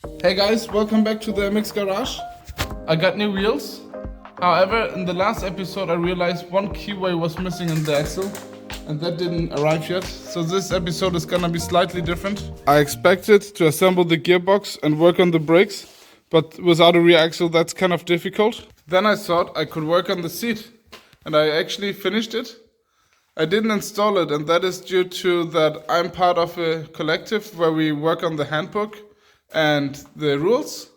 Hey guys, welcome back to the MX Garage. I got new wheels. However, in the last episode I realized one keyway was missing in the axle and that didn't arrive yet. So this episode is gonna be slightly different. I expected to assemble the gearbox and work on the brakes, but without a rear axle that's kind of difficult. Then I thought I could work on the seat and I actually finished it. I didn't install it, and that is due to that I'm part of a collective where we work on the handbook and the rules,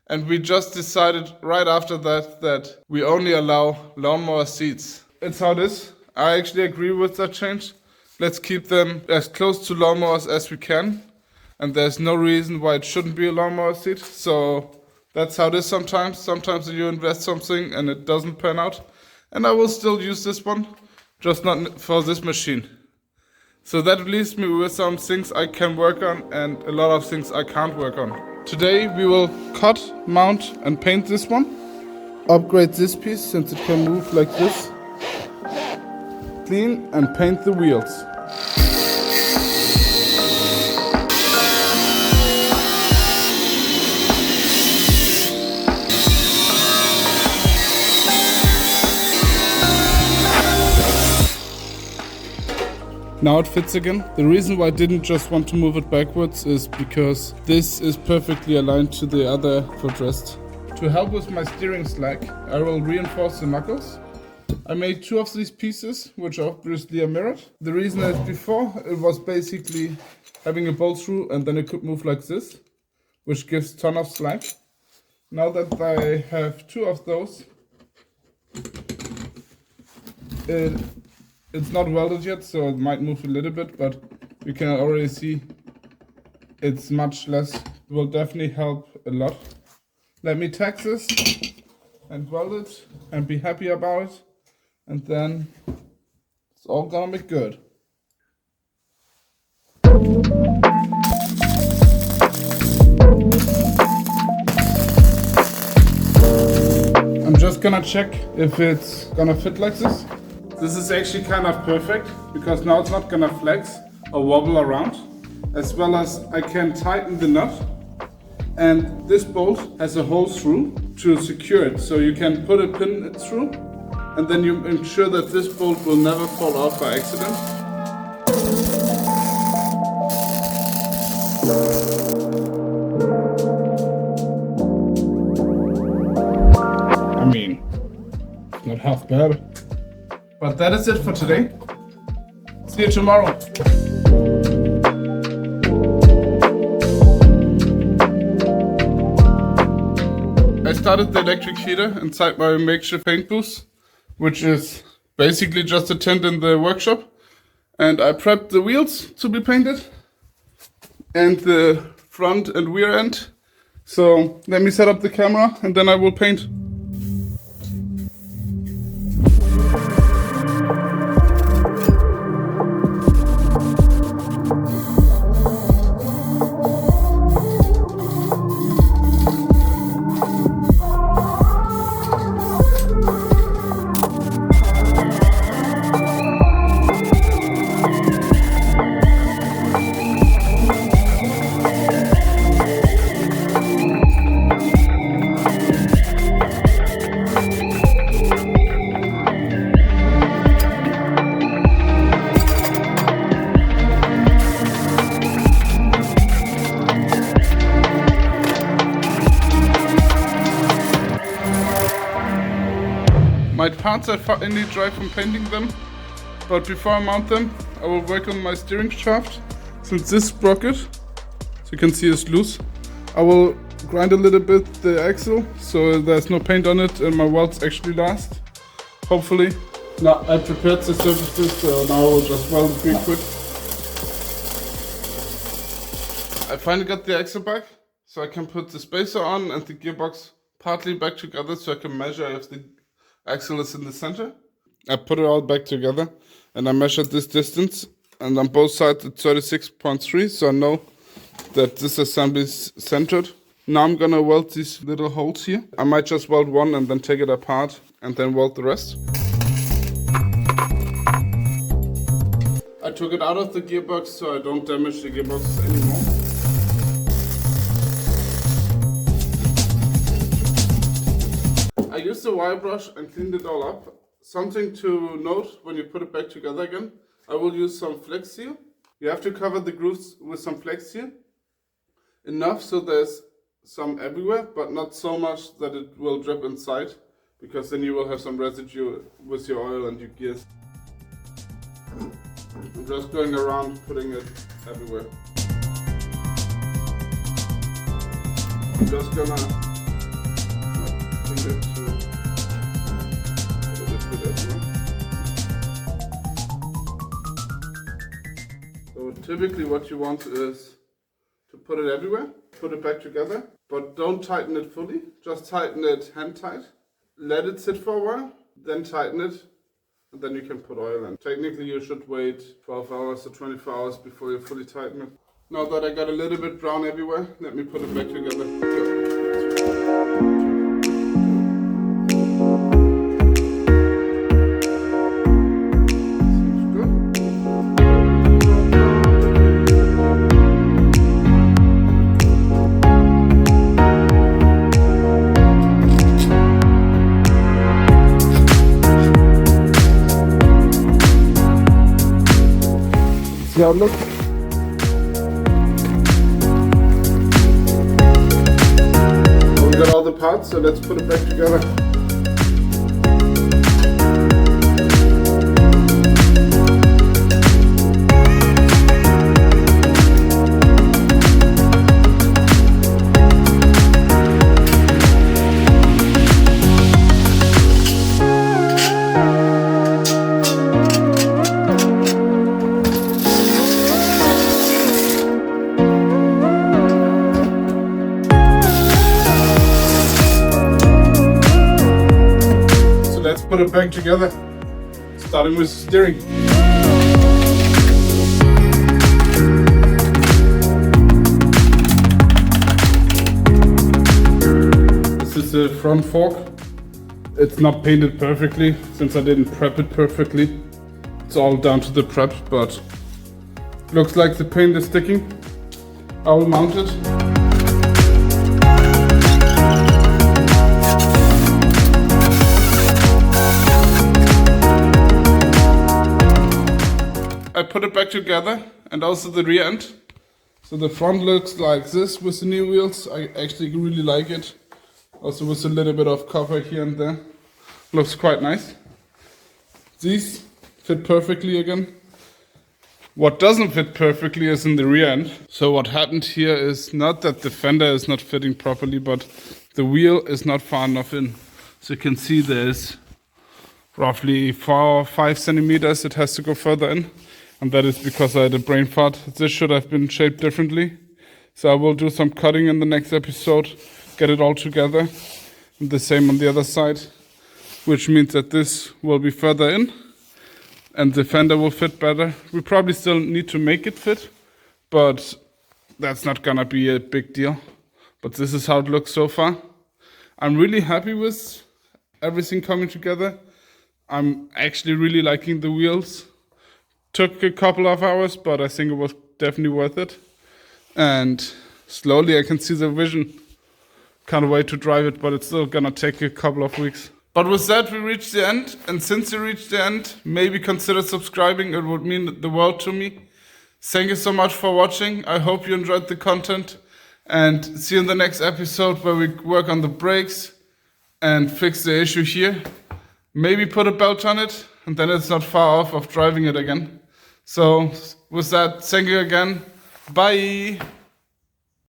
and we just decided right after that we only allow lawnmower seats. It's how it is. I actually agree with that change. Let's keep them as close to lawnmowers as we can, and there's no reason why it shouldn't be a lawnmower seat. So that's how it is sometimes. Sometimes you invest something and it doesn't pan out, and I will still use this one, just not for this machine. So that leaves me with some things I can work on and a lot of things I can't work on. Today we will cut, mount and paint this one. Upgrade this piece since it can move like this. Clean and paint the wheels. Now it fits again. The reason why I didn't just want to move it backwards is because this is perfectly aligned to the other footrest. To help with my steering slack, I will reinforce the knuckles. I made two of these pieces, which obviously are mirrored. The reason is before it was basically having a bolt through and then it could move like this, which gives a ton of slack. Now that I have two of those, it's not welded yet, so it might move a little bit, but you can already see it's much less. It will definitely help a lot. Let me tack this and weld it and be happy about it, and then it's all gonna be good. I'm just gonna check if it's gonna fit like this. This is actually kind of perfect because now it's not gonna flex or wobble around, as well as I can tighten the nut, and this bolt has a hole through to secure it, so you can put a pin through and then you ensure that this bolt will never fall out by accident. I mean, it's not half bad. But that is it for today. See you tomorrow. I started the electric heater inside my makeshift paint booth, which is basically just a tent in the workshop. And I prepped the wheels to be painted and the front and rear end. So let me set up the camera and then I will paint. My parts are finally dry from painting them, but before I mount them, I will work on my steering shaft. Since this sprocket, so you can see it's loose, I will grind a little bit the axle so there's no paint on it and my welds actually last, hopefully. Now I prepared the surfaces, so now I will just weld it real quick. I finally got the axle back, so I can put the spacer on and the gearbox partly back together so I can measure if the axle is in the center. I put it all back together and I measured this distance, and on both sides it's 36.3, so I know that this assembly is centered. Now I'm gonna weld these little holes here. I might just weld one and then take it apart and then weld the rest. I took it out of the gearbox so I don't damage the gearbox anymore. used the wire brush and cleaned it all up. Something to note when you put it back together again, I will use some Flex Seal. You have to cover the grooves with some Flex Seal. Enough so there's some everywhere, but not so much that it will drip inside, because then you will have some residue with your oil and your gears. I'm just going around putting it everywhere. I'm just gonna bring it to a little bit everywhere. So typically what you want is to put it everywhere, put it back together, but don't tighten it fully, just tighten it hand tight. Let it sit for a while, then tighten it, and then you can put oil in. Technically you should wait 12 hours or 24 hours before you fully tighten it. Now that I got a little bit brown everywhere, let me put it back together. See how it looks? Well, we got all the parts, so let's put it back together. Put it back together, starting with steering. This is the front fork. It's not painted perfectly since I didn't prep it perfectly. It's all down to the prep, but looks like the paint is sticking. I will mount it. I put it back together, and also the rear end. So the front looks like this with the new wheels. I actually really like it. Also with a little bit of cover here and there. Looks quite nice. These fit perfectly again. What doesn't fit perfectly is in the rear end. So what happened here is not that the fender is not fitting properly, but the wheel is not far enough in. So you can see there's roughly 4 or 5 centimeters it has to go further in. And that is because I had a brain fart. This should have been shaped differently. So I will do some cutting in the next episode, get it all together. And the same on the other side, which means that this will be further in and the fender will fit better. We probably still need to make it fit, but that's not gonna be a big deal. But this is how it looks so far. I'm really happy with everything coming together. I'm actually really liking the wheels. Took a couple of hours, but I think it was definitely worth it. And slowly I can see the vision. Can't wait to drive it, but it's still gonna take a couple of weeks. But with that, we reached the end. And since you reached the end, maybe consider subscribing. It would mean the world to me. Thank you so much for watching. I hope you enjoyed the content. And see you in the next episode where we work on the brakes and fix the issue here. Maybe put a belt on it, and then it's not far off of driving it again. So with that, thank you again. Bye.